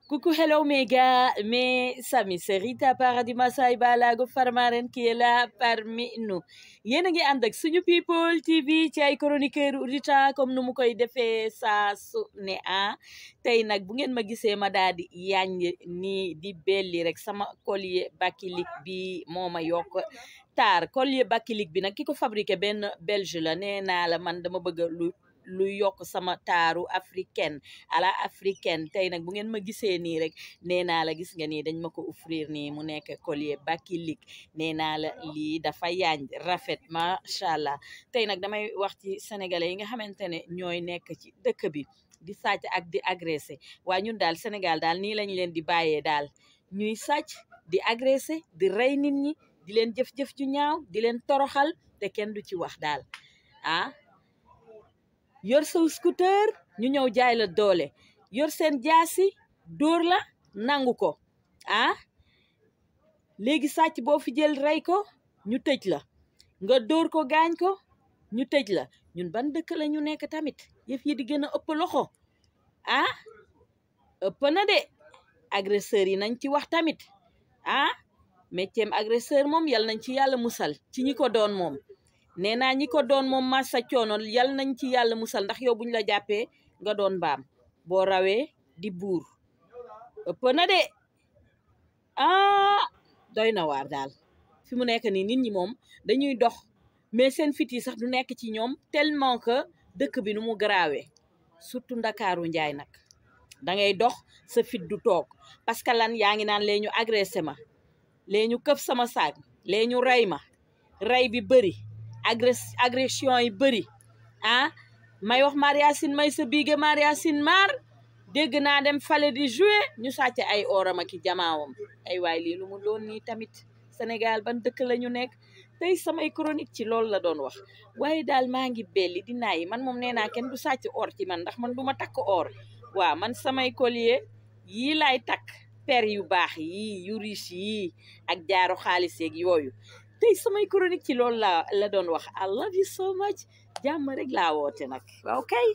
Coucou, hello méga, mais Samy, c'est Rita Paradis Massaye Balago Farmaren qui est là parmi nous. Yéen a ngi ànd ak suñu People TV ci ay chroniqueur Rita comme nu mu koy defee saa su ne tey nag bu ngeen ma gisee ma daal di yaañ nii di belli rek sama collier bakilic bi moo ma yokk taar. Collier bakilic bi nag ki ko fabriqué benn belge la, nee naa la man dama bëgg lu yokk sama taaru africaine à la africaine. Tey nag bu ngeen ma gisee nii rek nee naa la gis nga nii dañ ma ko offrir nii mu nekk collier bakilic. Nee naa la lii dafa yaañ rafet macha allah. Tey nag damay wax ci sénégalais yi nga xamante ne ñooy nekk ci dëkk bi di sàcc ak di agressé. Waa ñun daal Sénégal daal nii lañ leen di bàyyee daal ñuy sàcc di agressé di rey nit ñi di leen jëf-jëf ju ñaaw di leen toroxal te kenn du ci wax daal yor sa scooter ñu ñëw jaay la doole, yor seen jaasi dóor la nangu ko léegi sàcc boo fi jël rey ko ñu tëj la, nga dóor ko gaañ ko ñu tëj la. ñun ban dëkk la ñu nekk tamit yëf yi di gën a ëpp loxo ëpp na de. agresseurs yi nañ ci wax tamit métier agresseur moom yal nañ ci yàlla musal ci ñi ko doon moom. nee naa ñi ko doon moom massa coono yal nañ ci yàlla musal, ndax yow buñ la jàppee nga doon mbaam boo rawee di buur. ëpp na de doy na waar daal. fi mu nekk nii nit ñi moom dañuy dox mais seen fit yi sax du nekk ci ñoom tellement que dëkk bi nu mu garaawee. surtout ndakaaru njaay nag dangay dox sa fit du toog parce que lan yaa ngi naan lee ñu agressé ma, lee ñu këf sama saag, lee ñu rey ma, rey bi bëri, agression yi bëri may wax Mariasine may sa biige Mariasine Mar dégg naa dem fale di jouer ñu sàcc ay oram ak i jamaawam. ay waay lii lu mu doon nii tamit Sénégal ban dëkk la ñu nekk. tey samay chronique ci loolu la doon wax waaye daal maa ngi belli dinaa yi man moom nee naa kenn du sàcc or ci man ndax man du ma takk or. waaw man samay collier yii laay takk, per yu baax yii yu riche yii ak jaaro xaalis yeeg yooyu. tey samay chronique ci loolu la doon wax. I love you so much. jàmm rek laa woote nag waaw kay.